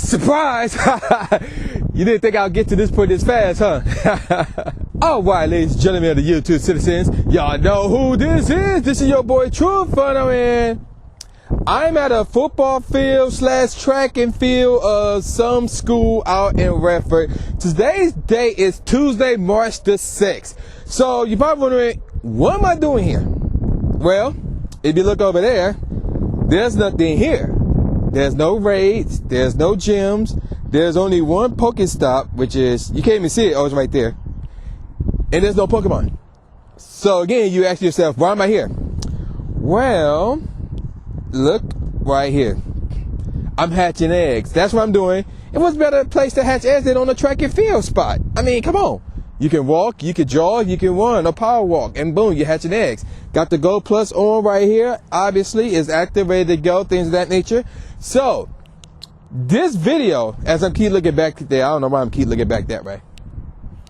Surprise! You didn't think I'll get to this point this fast, huh? Alright, ladies and gentlemen of the YouTube citizens, y'all know who this is. This is your boy True Inferno, and I'm at a football field / track and field of some school out in Redford. Today's date is Tuesday, March the 6th. So you're probably wondering, what am I doing here? Well, if you look over there, there's nothing here. There's no raids, there's no gyms, there's only one Pokestop, which is, you can't even see it, oh, it's right there. And there's no Pokemon. So again, you ask yourself, why am I here? Well, look right here. I'm hatching eggs. That's what I'm doing. And what's better place to hatch eggs than on a track and field spot? I mean, come on. You can walk, you can jog, you can run, or power walk, and boom, you're hatching eggs. Got the Go Plus on right here. Obviously, is active, ready to go, things of that nature. So, this video, as I keep looking back there, I don't know why I'm keep looking back that way.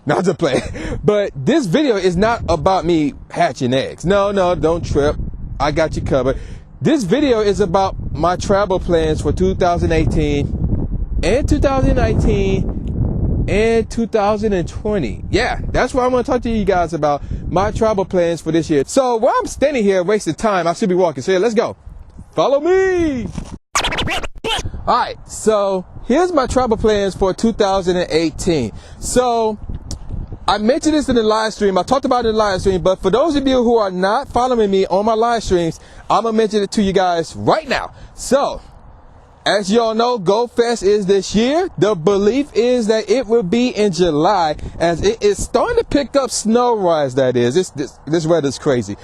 Not to play. But this video is not about me hatching eggs. No, don't trip. I got you covered. This video is about my travel plans for 2018 and 2019 and 2020. Yeah, that's what I'm going to talk to you guys about, my travel plans for this year. So while I'm standing here wasting time, I should be walking. So yeah, let's go. Follow me. All right, so here's my travel plans for 2018. So I mentioned this in the live stream. I talked about it in the live stream, but for those of you who are not following me on my live streams, I'm going to mention it to you guys right now. So, as y'all know, Go Fest is this year. The belief is that it will be in July, as it is starting to pick up snow rise, that is. This weather's crazy.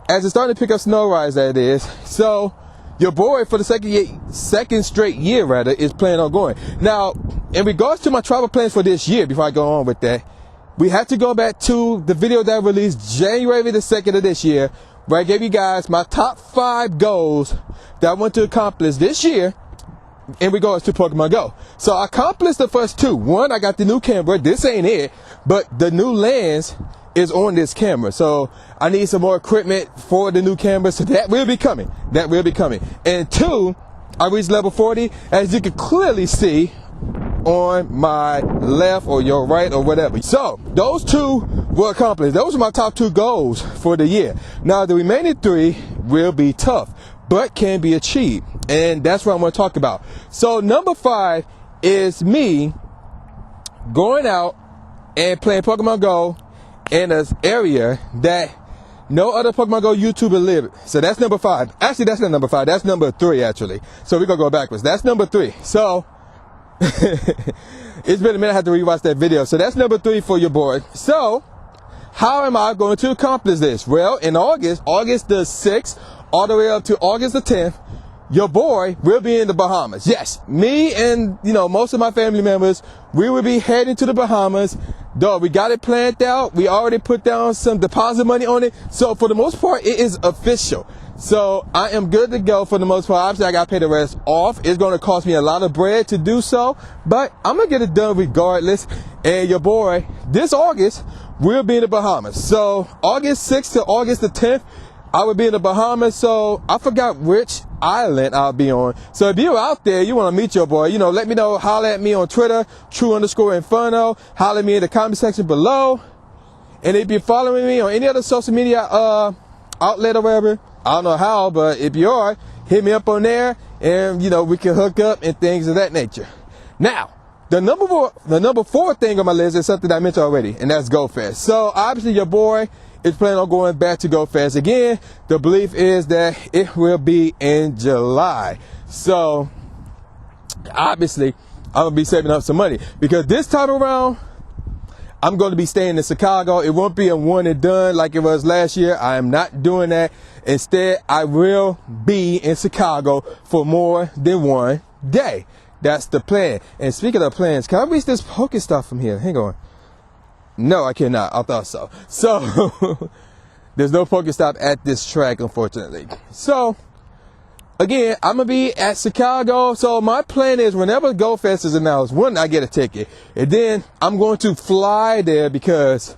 As it's starting to pick up snow rise, that is. So, your boy, for the second straight year, rather, is planning on going. Now, in regards to my travel plans for this year, before I go on with that, we have to go back to the video that I released January the 2nd of this year, where I gave you guys my top 5 goals that I want to accomplish this year in regards to Pokemon Go. So I accomplished the first 2. One, I got the new camera. This ain't it, but the new lens is on this camera. So I need some more equipment for the new camera. So that will be coming. That will be coming. And 2, I reached level 40, as you can clearly see on my left or your right or whatever. So those 2 were accomplished. Those are my top 2 goals for the year. Now the remaining 3 will be tough, but can be achieved, and that's what I'm going to talk about. So number 5 is me going out and playing Pokemon Go in an area that no other Pokemon Go YouTuber live. So that's number 5. Actually, that's not number 5. That's number 3, actually. So we're going to go backwards. That's number 3. So it's been a minute. I have to rewatch that video. So that's number 3 for your boy. So how am I going to accomplish this? Well, in August the 6th, all the way up to August the 10th, your boy will be in the Bahamas. Yes, me and, most of my family members, we will be heading to the Bahamas. Dog, we got it planned out. We already put down some deposit money on it. So for the most part, it is official. So I am good to go for the most part. Obviously, I got to pay the rest off. It's going to cost me a lot of bread to do so, but I'm going to get it done regardless. And your boy, this August, will be in the Bahamas. So August 6th to August the 10th, I will be in the Bahamas. So I forgot which island I'll be on. So if you're out there, you want to meet your boy, let me know. Holler at me on Twitter, True_Inferno. Holler at me in the comment section below. And if you're following me on any other social media outlet or whatever, I don't know how, but if you are, hit me up on there, and we can hook up and things of that nature. Now, the number 4 thing on my list is something I mentioned already, and that's Go Fest. So obviously your boy is planning on going back to Go Fest again. The belief is that it will be in July. So obviously I'm gonna be saving up some money, because this time around I'm going to be staying in Chicago. It won't be a one and done like it was last year. I am not doing that. Instead, I will be in Chicago for more than one day. That's the plan. And speaking of plans, can I reach this Pokestop from here? Hang on. No, I cannot. I thought so. So there's no Pokestop at this track, unfortunately. So again, I'm going to be at Chicago. So my plan is, whenever Go Fest is announced, one, I get a ticket. And then I'm going to fly there, because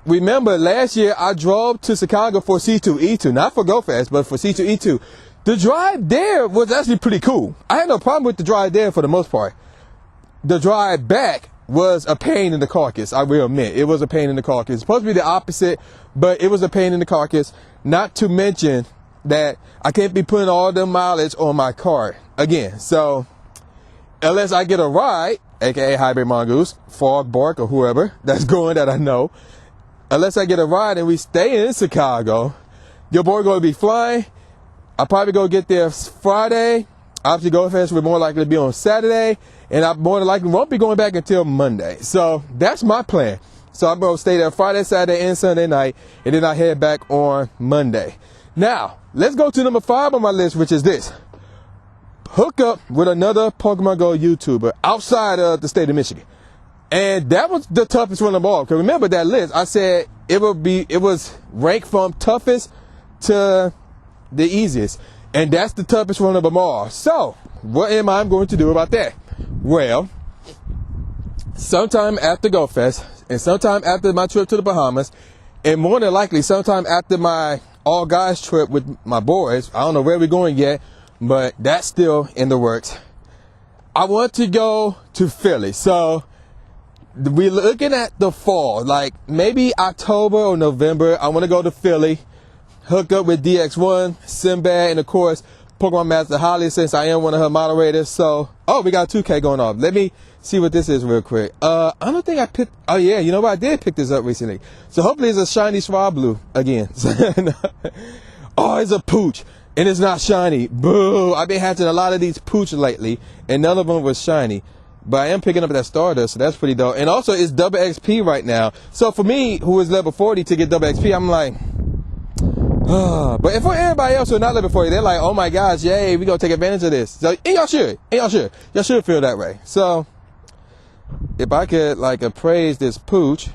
remember last year I drove to Chicago for C2E2, not for Go Fest, but for C2E2. The drive there was actually pretty cool. I had no problem with the drive there for the most part. The drive back was a pain in the carcass, I will admit. It was a pain in the carcass. It's supposed to be the opposite, but it was a pain in the carcass. Not to mention that I can't be putting all the mileage on my card again. So unless I get a ride, aka Hybrid Mongoose, Frog Bark, or whoever that's going that I know, unless I get a ride and we stay in Chicago, your boy gonna be flying. I'll probably go get there Friday. Obviously, GoFest will more likely be on Saturday, and I more than likely won't be going back until Monday. So that's my plan. So I'm gonna stay there Friday, Saturday, and Sunday night, and then I head back on Monday. Now, let's go to number 5 on my list, which is this. Hook up with another Pokemon Go YouTuber outside of the state of Michigan. And that was the toughest one of them all. Because remember that list, I said it was ranked from toughest to the easiest. And that's the toughest one of them all. So, what am I going to do about that? Well, sometime after GoFest, and sometime after my trip to the Bahamas, and more than likely sometime after my all guys trip with my boys, I don't know where we're going yet, but that's still in the works. I want to go to Philly. So we're looking at the fall, like maybe October or November. I want to go to Philly, hook up with DX1, Sinbad, and of course Pokemon Master Holly, since I am one of her moderators. So, oh, we got 2K going off. Let me see what this is real quick. I don't think I picked, oh yeah, you know what? I did pick this up recently. So hopefully it's a shiny Swablu again. Oh, it's a Pooch, and it's not shiny. Boo! I've been hatching a lot of these Pooch lately, and none of them was shiny. But I am picking up that Stardust, so that's pretty dope. And also, it's double XP right now. So for me, who is level 40 to get double XP, I'm like, but if for everybody else who are not level 40, they're like, oh my gosh, yay, we gonna take advantage of this. So, and y'all should feel that way. So, if I could like appraise this Pooch,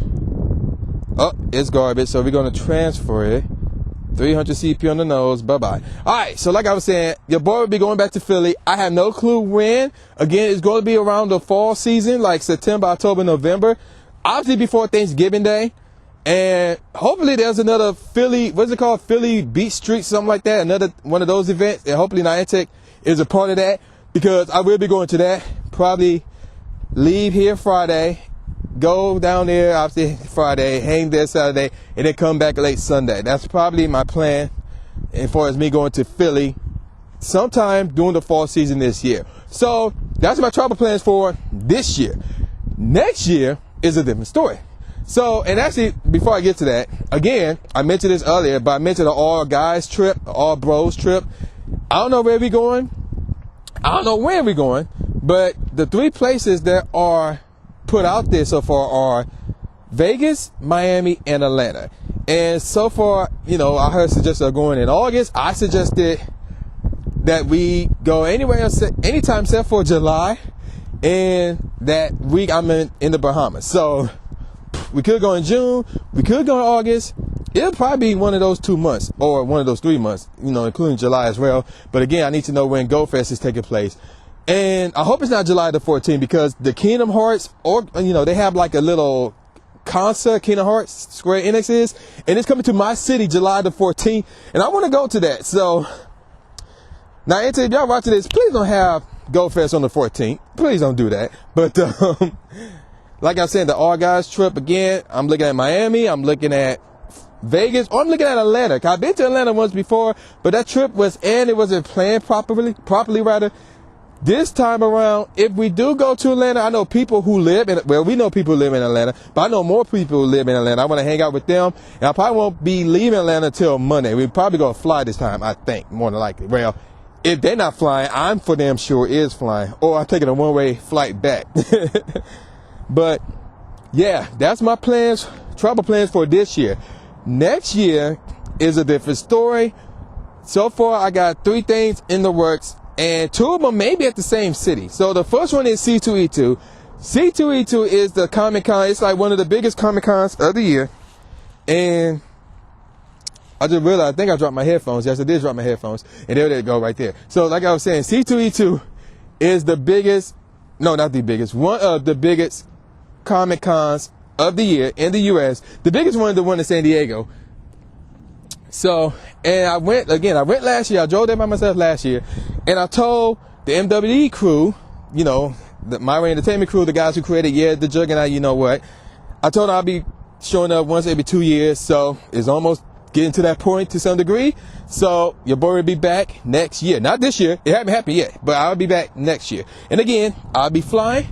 oh, it's garbage, so we're gonna transfer it. 300 CP on the nose, bye-bye. All right, so like I was saying, your boy will be going back to Philly. I have no clue when. Again, it's going to be around the fall season, like September, October, November. Obviously before Thanksgiving Day. And hopefully there's another Philly, what's it called? Philly Beach Street, something like that. Another one of those events. And hopefully Niantic is a part of that, because I will be going to that. Probably leave here Friday, go down there obviously Friday, hang there Saturday, and then come back late Sunday. That's probably my plan as far as me going to Philly sometime during the fall season this year. So that's my travel plans for this year. Next year is a different story. So, and actually, before I get to that, again, I mentioned this earlier, but I mentioned an all guys trip, all bros trip. I don't know where we're going. I don't know where we're going, but the 3 places that are put out there so far are Vegas, Miami, and Atlanta. And so far, you know, I heard suggestions of going in August. I suggested that we go anywhere else, anytime except for July, and that week I'm in the Bahamas. So we could go in June, we could go in August. It'll probably be one of those 2 months, or one of those 3 months, you know, including July as well. But again, I need to know when GoFest is taking place. And I hope it's not July the 14th, because the Kingdom Hearts, or, you know, they have like a little concert, Kingdom Hearts, Square Enix is, and it's coming to my city July the 14th, and I want to go to that. So, now, if y'all watching this, please don't have GoFest on the 14th. Please don't do that. But, like I said, the all guys trip, again, I'm looking at Miami, I'm looking at Vegas, or I'm looking at Atlanta. I've been to Atlanta once before, but that trip it wasn't planned properly rather. This time around, if we do go to Atlanta, I know people who live in, well, we know people who live in Atlanta, but I know more people who live in Atlanta. I want to hang out with them, and I probably won't be leaving Atlanta till Monday. We're probably going to fly this time, I think, more than likely. Well, if they're not flying, I'm for damn sure is flying, or I'm taking a one-way flight back. But, yeah, that's my plans, travel plans for this year. Next year is a different story. So far, I got 3 things in the works, and 2 of them may be at the same city. So the first one is C2E2. C2E2 is the Comic-Con. It's like one of the biggest Comic-Cons of the year. And I just realized, I think I dropped my headphones. Yes, I did drop my headphones. And there they go right there. So like I was saying, C2E2 is the biggest, no, not the biggest, one of the biggest Comic-Cons of the year in the U.S. The biggest one is the one in San Diego. So, and I went last year. I drove there by myself last year, and I told the MWD crew, you know, the Myra Entertainment crew, the guys who created the Juggernaut, you know what, I told them I'll be showing up once every 2 years, so it's almost getting to that point to some degree. So your boy will be back next year, not this year, it hasn't happened yet, but I'll be back next year. And again, I'll be flying.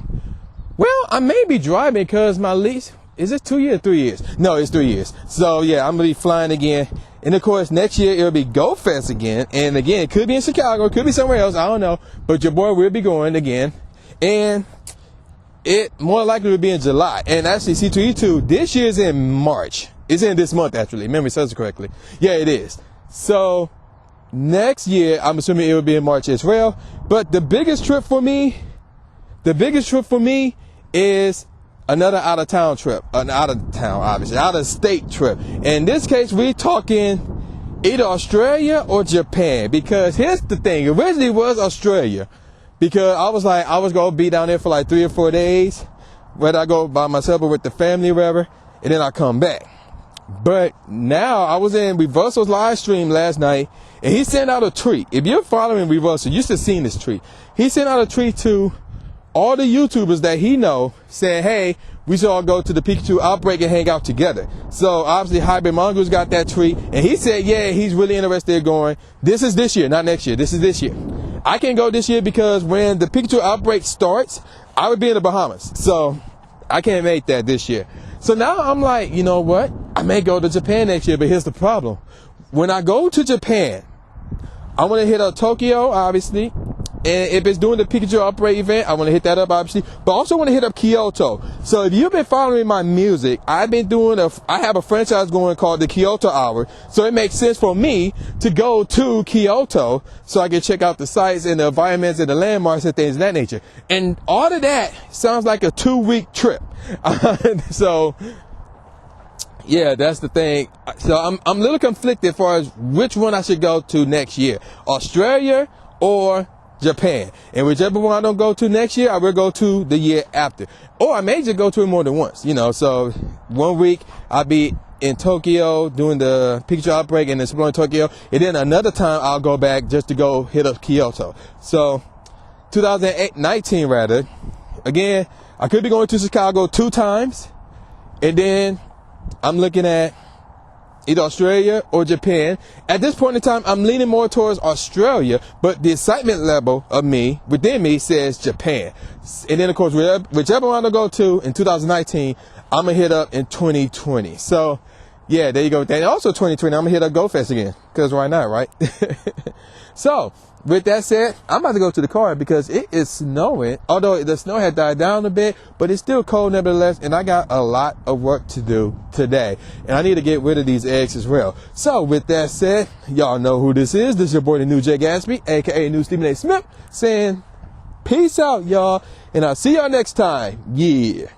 Well, I may be driving because my lease, is it 2 years, 3 years? No, it's 3 years. So yeah, I'm gonna be flying again. And of course, next year it'll be Go Fest again. And again, it could be in Chicago, it could be somewhere else, I don't know. But your boy will be going again. And it more likely will be in July. And actually, C2E2, this year is in March. It's in this month, actually. If memory serves correctly. Yeah, it is. So next year, I'm assuming it will be in March as well. But the biggest trip for me is another out-of-town trip. Obviously, out-of-state trip. In this case, we're talking either Australia or Japan. Because here's the thing. Originally, it was Australia. Because I was like, I was going to be down there for like 3 or 4 days. Whether I go by myself or with the family or whatever. And then I come back. But now, I was in Reversal's live stream last night. And he sent out a tweet. If you're following Reversal, you should have seen this tweet. He sent out a tweet to all the YouTubers that he know saying, hey, we should all go to the Pikachu Outbreak and hang out together. So obviously Hybrid Mongoose got that tweet and he said, yeah, he's really interested in going. This is this year, not next year. This is this year. I can't go this year because when the Pikachu Outbreak starts, I would be in the Bahamas. So I can't make that this year. So now I'm like, you know what? I may go to Japan next year, but here's the problem. When I go to Japan, I want to hit up Tokyo, obviously. And if it's doing the Pikachu Outbreak event, I want to hit that up, obviously. But I also want to hit up Kyoto. So if you've been following my music, I have a franchise going called the Kyoto Hour. So it makes sense for me to go to Kyoto so I can check out the sites and the environments and the landmarks and things of that nature. And all of that sounds like a 2-week trip. So yeah, that's the thing. So I'm a little conflicted as far as which one I should go to next year. Australia or Japan. And whichever one I don't go to next year, I will go to the year after. Or I may just go to it more than once, you know. So 1 week I'll be in Tokyo doing the Pikachu Outbreak and exploring Tokyo. And then another time I'll go back just to go hit up Kyoto. So 2019 rather. Again, I could be going to Chicago 2 times. And then I'm looking at either Australia or Japan. At this point in time, I'm leaning more towards Australia, but the excitement level of me, within me, says Japan. And then, of course, whichever one I go to in 2019, I'm going to hit up in 2020. So, yeah, there you go. And also 2020, I'm going to hit up Go Fest again, because why not, right? So, with that said, I'm about to go to the car because it is snowing. Although the snow had died down a bit, but it's still cold nevertheless. And I got a lot of work to do today. And I need to get rid of these eggs as well. So with that said, y'all know who this is. This is your boy, the new Jay Gatsby, aka New Stephen A. Smith, saying peace out, y'all. And I'll see y'all next time. Yeah.